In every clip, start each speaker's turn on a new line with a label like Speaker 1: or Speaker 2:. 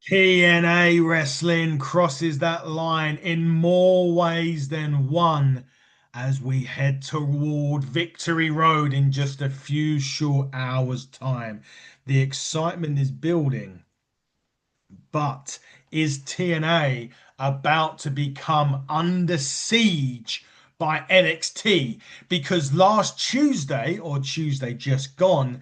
Speaker 1: TNA Wrestling crosses that line in more ways than one as we head toward Victory Road in just a few short hours' time. The excitement is building, but is TNA about to become under siege by NXT? Because last Tuesday, or Tuesday just gone,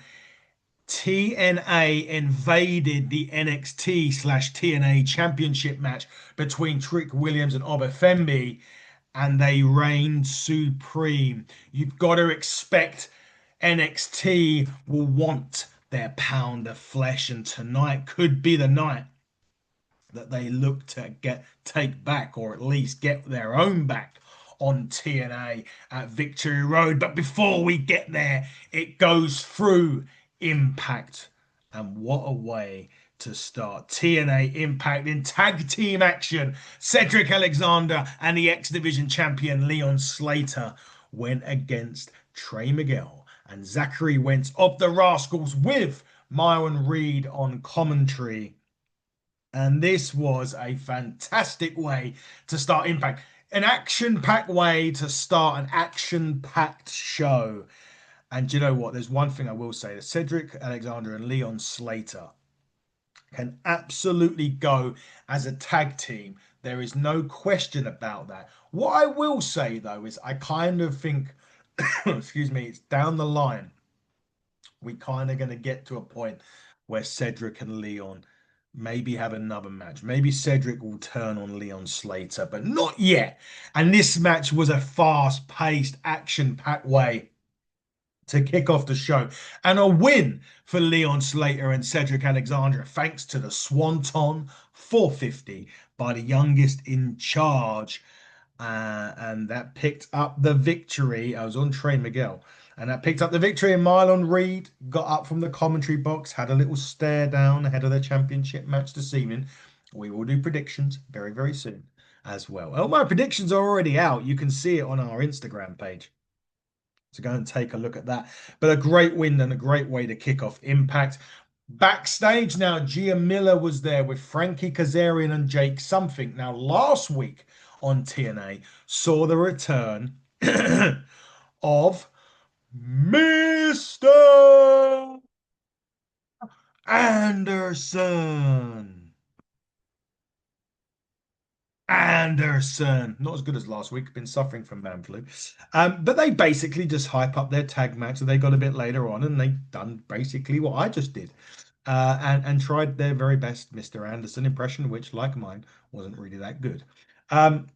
Speaker 1: TNA invaded the NXT slash TNA championship match between Trick Williams and Obafemi, and they reigned supreme. You've got to expect NXT will want their pound of flesh, and tonight could be the night that they look to take back, or at least get their own back on TNA at Victory Road. But before we get there, it goes through Impact. And what a way to start. TNA Impact in tag team action. Cedric Alexander and the X Division champion Leon Slater went against Trey Miguel and Zachary Wentz of the Rascals with Myron Reed on commentary. And this was a fantastic way to start Impact. An action packed way to start an action packed show. And do you know what? There's one thing I will say that Cedric Alexander and Leon Slater can absolutely go as a tag team. There is no question about that. What I will say, though, is I kind of think, excuse me, it's down the line. We kind of going to get to a point where Cedric and Leon maybe have another match. Maybe Cedric will turn on Leon Slater, but not yet. And this match was a fast-paced, action-packed way to kick off the show. And a win for Leon Slater and Cedric Alexander, thanks to the Swanton 450 by the youngest in charge. And that picked up the victory. I was on Trey Miguel. And that picked up the victory. And Marlon Reed got up from the commentary box, had a little stare down ahead of the championship match this evening. We will do predictions very, very soon as well. Oh, my predictions are already out. You can see it on our Instagram page. So go and take a look at that. But a great win and a great way to kick off Impact. Backstage now, Gia Miller was there with Frankie Kazarian and Jake Something. Now, last week on TNA saw the return of Mr. Anderson. Anderson, not as good as last week, been suffering from man flu. But they basically just hype up their tag match that they got a bit later on, and they done basically what I just did. And tried their very best Mr. Anderson impression, which, like mine, wasn't really that good. Um,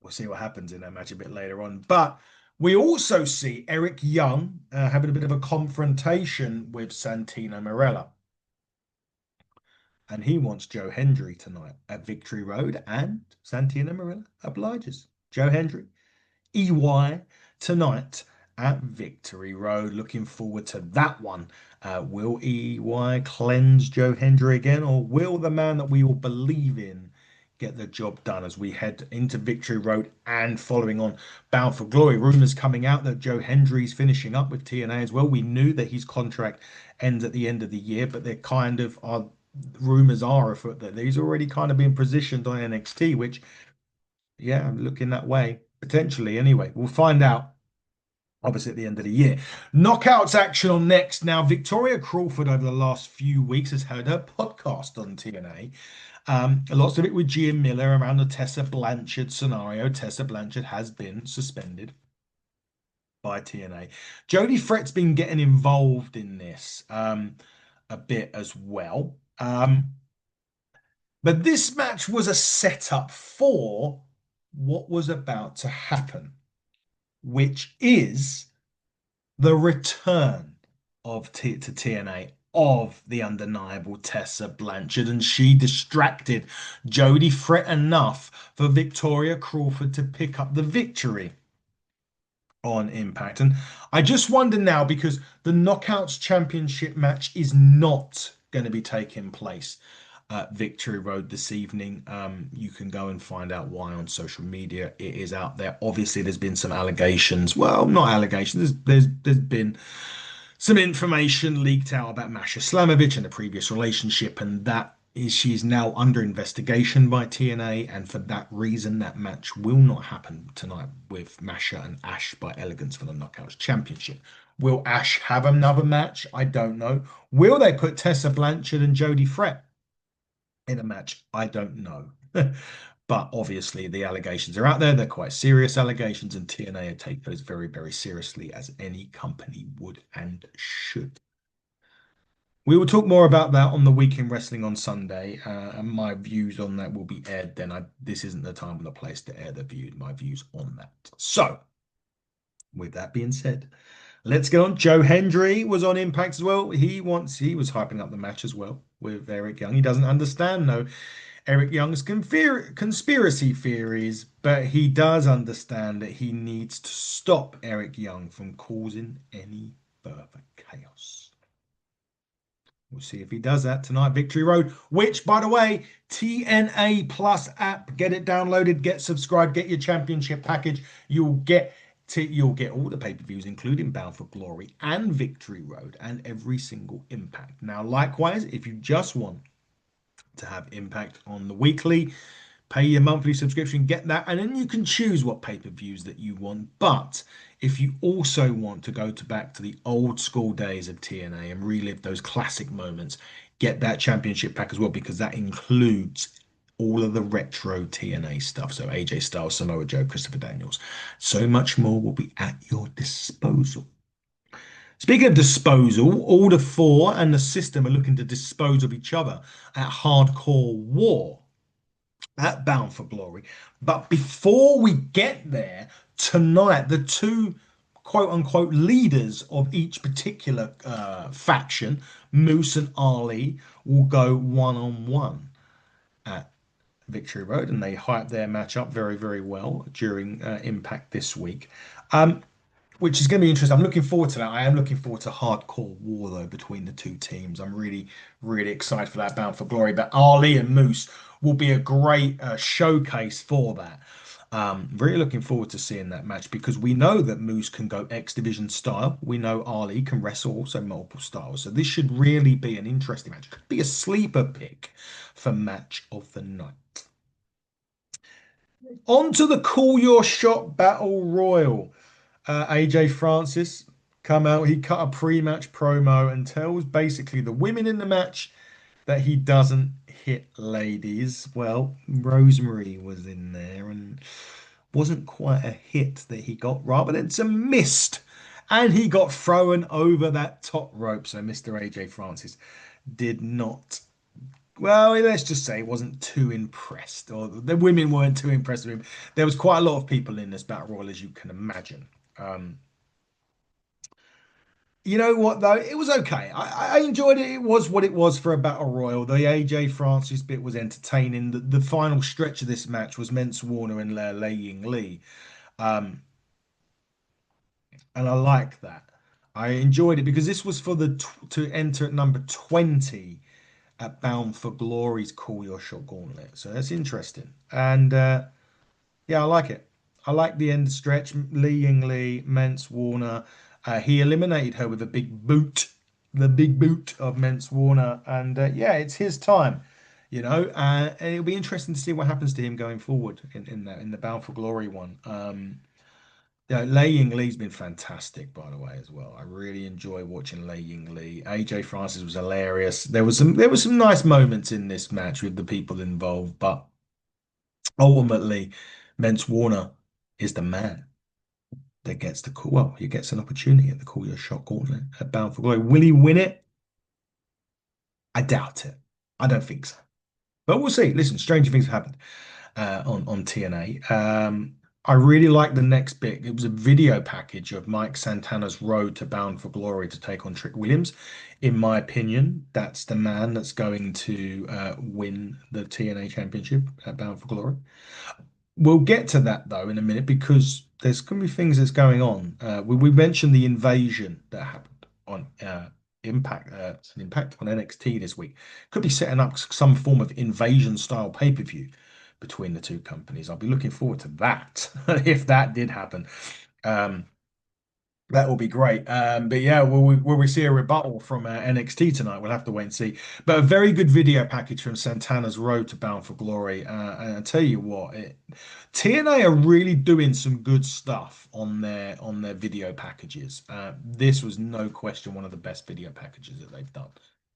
Speaker 1: we'll see what happens in that match a bit later on. But we also see Eric Young having a bit of a confrontation with Santino Marella. And he wants Joe Hendry tonight at Victory Road, and Santino Marella obliges. Joe Hendry, EY tonight at Victory Road. Looking forward to that one. Will EY cleanse Joe Hendry again, or will the man that we all believe in get the job done as we head into Victory Road and following on Bound for Glory? Rumors coming out that Joe Hendry's finishing up with TNA as well. We knew that his contract ends at the end of the year, but there kind of are rumors are afoot that he's already kind of been positioned on NXT, which, yeah, I'm looking that way potentially. Anyway, we'll find out obviously at the end of the year. Knockouts action on next. Now, Victoria Crawford over the last few weeks has had her podcast on TNA. Lots of it with Gia Miller around the Tessa Blanchard scenario. Tessa Blanchard has been suspended by TNA. Jody Frett's been getting involved in this a bit as well. But this match was a setup for what was about to happen, which is the return to TNA of the undeniable Tessa Blanchard, and she distracted Jody Fret enough for Victoria Crawford to pick up the victory on Impact. And I just wonder now, because the Knockouts Championship match is not going to be taking place at Victory Road this evening. You can go and find out why on social media. It is out there. Obviously, there's been some allegations. Well, not allegations. There's been some information leaked out about Masha Slamovich and a previous relationship, and that She is now under investigation by TNA, and for that reason, that match will not happen tonight with Masha and Ash by Elegance for the Knockouts Championship. Will Ash have another match? I don't know. Will they put Tessa Blanchard and Jodie Fret in a match? I don't know. But obviously, the allegations are out there. They're quite serious allegations, and TNA take those very, very seriously, as any company would and should. We will talk more about that on the Week in Wrestling on Sunday, and my views on that will be aired then. This isn't the time or the place to air my views on that. So, with that being said, let's get on. Joe Hendry was on Impact as well. He was hyping up the match as well with Eric Young. He doesn't understand though Eric Young's conspiracy theories, but he does understand that he needs to stop Eric Young from causing any further chaos. We'll see if he does that tonight. Victory Road, which, by the way, TNA Plus app. Get it downloaded, get subscribed, get your championship package. You'll get all the pay-per-views, including Bound for Glory and Victory Road, and every single Impact. Now, likewise, if you just want to have Impact on the weekly, pay your monthly subscription, get that, and then you can choose what pay-per-views that you want. But if you also want to go back to the old school days of TNA and relive those classic moments, get that championship pack as well, because that includes all of the retro TNA stuff. So AJ Styles, Samoa Joe, Christopher Daniels, so much more will be at your disposal. Speaking of disposal, all the four and the system are looking to dispose of each other at Hardcore War at Bound for Glory. But before we get there, tonight, the two quote unquote leaders of each particular faction, Moose and Ali, will go one on one at Victory Road, and they hype their match up very, very well during Impact this week. Which is going to be interesting. I'm looking forward to that. I am looking forward to hardcore war though between the two teams. I'm really, really excited for that Bound for Glory. But Ali and Moose will be a great showcase for that. Really looking forward to seeing that match because we know that Moose can go X Division style. We know Ali can wrestle also multiple styles. So this should really be an interesting match. Could be a sleeper pick for match of the night. On to the Call Your Shot Battle Royal. AJ Francis come out. He cut a pre-match promo and tells basically the women in the match that he doesn't hit ladies. Well, Rosemary was in there and wasn't quite a hit that he got, rather than some missed. And he got thrown over that top rope. So Mr. AJ Francis did not. Well, let's just say wasn't too impressed, or the women weren't too impressed with him. There was quite a lot of people in this battle royal, as you can imagine. Um, You know what though? It was okay. I enjoyed it. It was what it was for a battle royal. The AJ Francis bit was entertaining. The final stretch of this match was Mence Warner and Lei Ying Lee, um, and I like that. I enjoyed it because this was for to enter at number 20 at Bound for Glory's Call Your Shot Gauntlet. So that's interesting. And yeah, I like it. I like the end stretch. Lee Ying Lee, Mence Warner. He eliminated her with a big boot, the big boot of Mence Warner. And yeah, it's his time, and it'll be interesting to see what happens to him going forward in the Bound for Glory one. Yeah, Lei Ying Lee's been fantastic, by the way, as well. I really enjoy watching Lei Ying Lee. AJ Francis was hilarious. There was some nice moments in this match with the people involved, but ultimately, Mence Warner is the man that gets the call. Well, he gets an opportunity at the Call Your Shot Gauntlet at Bound for Glory. Will he win it? I doubt it. I don't think so. But we'll see. Listen, stranger things have happened on TNA. I really like the next bit. It was a video package of Mike Santana's road to Bound for Glory to take on Trick Williams. In my opinion, that's the man that's going to win the TNA Championship at Bound for Glory. We'll get to that though in a minute because there's going to be things that's going on. We mentioned the invasion that happened on Impact, an Impact on NXT this week. Could be setting up some form of invasion style pay-per-view between the two companies. I'll be looking forward to that if that did happen. Um, That will be great. But yeah, will we see a rebuttal from NXT tonight? We'll have to wait and see. But a very good video package from Santana's Road to Bound for Glory. And I tell you what, TNA are really doing some good stuff on their video packages. This was no question one of the best video packages that they've done.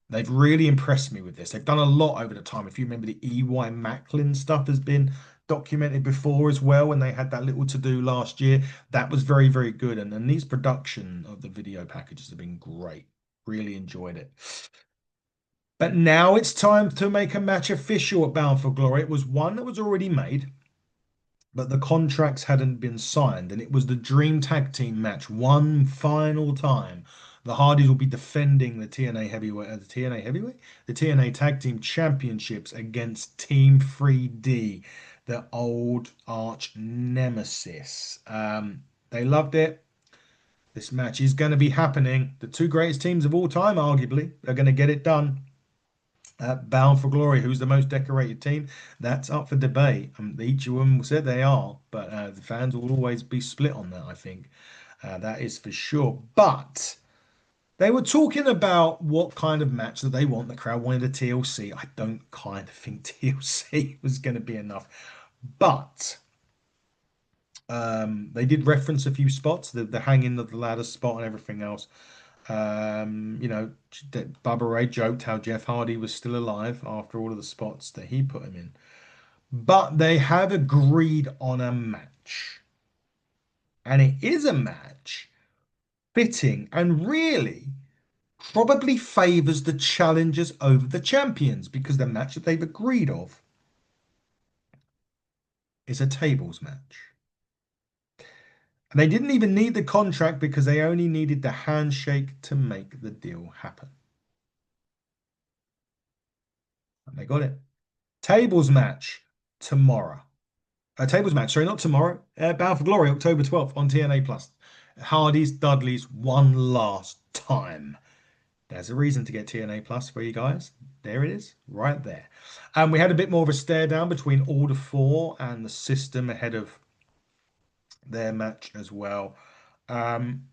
Speaker 1: They've really impressed me with this. They've done a lot over the time. If you remember, the EY Macklin stuff has been documented before as well when they had that little to do last year. That was very, very good. And these production of the video packages have been great. Really enjoyed it. But now it's time to make a match official at Bound for Glory. It was one that was already made, but the contracts hadn't been signed, and it was the Dream Tag Team match one final time. The Hardys will be defending the TNA Heavyweight, the TNA Tag Team Championships against Team 3D, the old arch nemesis. They loved it. This match is going to be happening. The two greatest teams of all time, arguably, are going to get it done. Bound for Glory, who's the most decorated team? That's up for debate. Each of them said they are, but the fans will always be split on that, I think. That is for sure. But they were talking about what kind of match that they want. The crowd wanted a TLC. I don't kind of think TLC was going to be enough. But they did reference a few spots, the hanging of the ladder spot and everything else. You know, Bubba Ray joked how Jeff Hardy was still alive after all of the spots that he put him in. But they have agreed on a match. And it is a match fitting and really probably favors the challengers over the champions because the match that they've agreed of is a tables match. And they didn't even need the contract because they only needed the handshake to make the deal happen. And they got it. Tables match tomorrow. A tables match, sorry, not tomorrow. Bound for Glory, October 12th on TNA Plus. Hardy's, Dudley's one last time. There's a reason to get TNA Plus for you guys. There it is, right there. And we had a bit more of a stare down between Order 4 and the System ahead of their match as well. Um,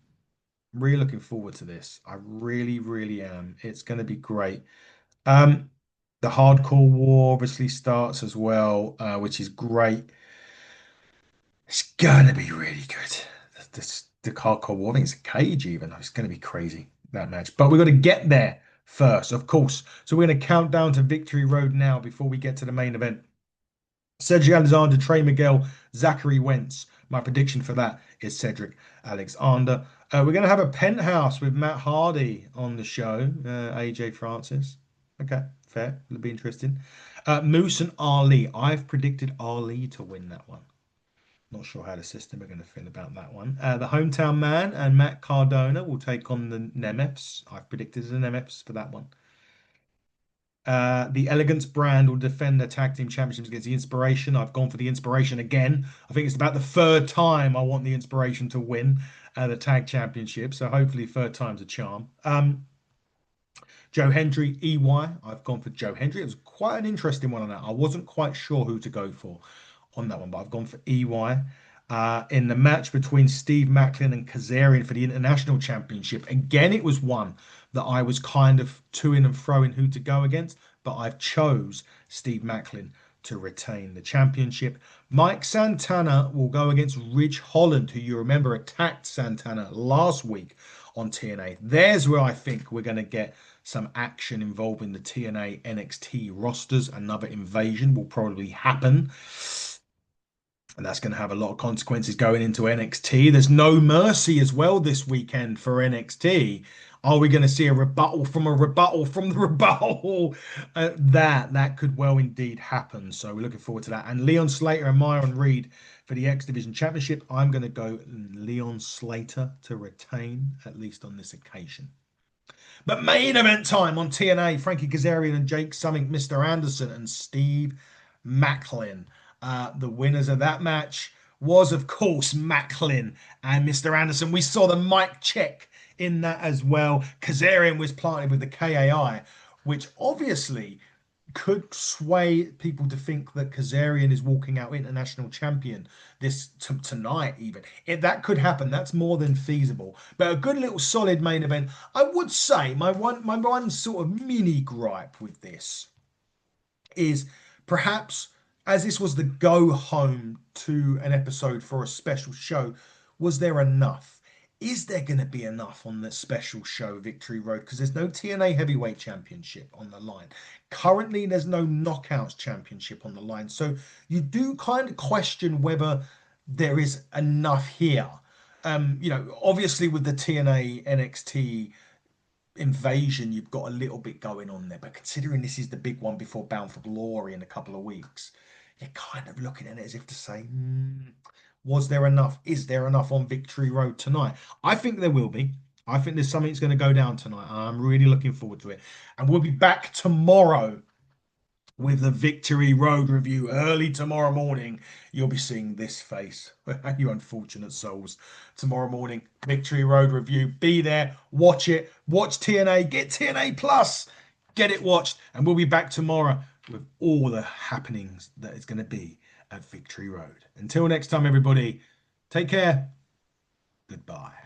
Speaker 1: really looking forward to this. I really, really am. It's going to be great. Um, the Hardcore War obviously starts as well, which is great. It's gonna be really good. The Hardcore War, I think it's a cage even. It's gonna be crazy that match. But we've got to get there first, of course. So we're gonna count down to Victory Road now before we get to the main event. Cedric Alexander, Trey Miguel, Zachary Wentz. My prediction for that is Cedric Alexander. We're going to have a penthouse with Matt Hardy on the show, AJ Francis. Okay, fair. It'll be interesting. Moose and Ali. I've predicted Ali to win that one. Not sure how the system are going to feel about that one. The Hometown Man and Matt Cardona will take on the Nemeths. I've predicted the Nemeths for that one. The Elegance brand will defend their tag team championships against the Inspiration. I've gone for the Inspiration again. I think it's about the third time I want the Inspiration to win the tag championship. So hopefully third time's a charm. Joe Hendry, EY. I've gone for Joe Hendry. It was quite an interesting one on that. I wasn't quite sure who to go for on that one, but I've gone for EY. In the match between Steve Macklin and Kazarian for the International Championship, again, it was one that I was kind of to-ing and fro-ing who to go against, but I've chose Steve Macklin to retain the championship. Mike Santana will go against Ridge Holland, who you remember attacked Santana last week on TNA. There's where I think we're going to get some action involving the TNA NXT rosters. Another invasion will probably happen. And that's going to have a lot of consequences going into NXT. There's no mercy as well this weekend for NXT. Are we going to see a rebuttal from a rebuttal from the rebuttal? That could well indeed happen. So we're looking forward to that. And Leon Slater and Myron Reed for the X Division Championship. I'm going to go Leon Slater to retain, at least on this occasion. But main event time on TNA, Frankie Kazarian and Jake Summing, Mr. Anderson and Steve Macklin. The winners of that match was, of course, Macklin and Mr. Anderson. We saw the mic check in that as well. Kazarian was planted with the KAI, which obviously could sway people to think that Kazarian is walking out international champion tonight. Even if that could happen, that's more than feasible. But a good little solid main event. I would say my one sort of mini gripe with this is perhaps, as this was the go home to an episode for a special show, was there enough? Is there going to be enough on the special show Victory Road? Because there's no TNA Heavyweight Championship on the line. Currently, there's no Knockouts Championship on the line. So you do kind of question whether there is enough here. Obviously with the TNA NXT invasion, you've got a little bit going on there. But considering this is the big one before Bound for Glory in a couple of weeks, you're kind of looking at it as if to say, was there enough? Is there enough on Victory Road tonight? I think there will be. I think there's something that's going to go down tonight. I'm really looking forward to it. And we'll be back tomorrow with the Victory Road review early tomorrow morning. You'll be seeing this face, you unfortunate souls. Tomorrow morning, Victory Road review. Be there, watch it, watch TNA, get TNA Plus, get it watched, and we'll be back tomorrow with all the happenings that is going to be at Victory Road. Until next time, everybody, take care. Goodbye.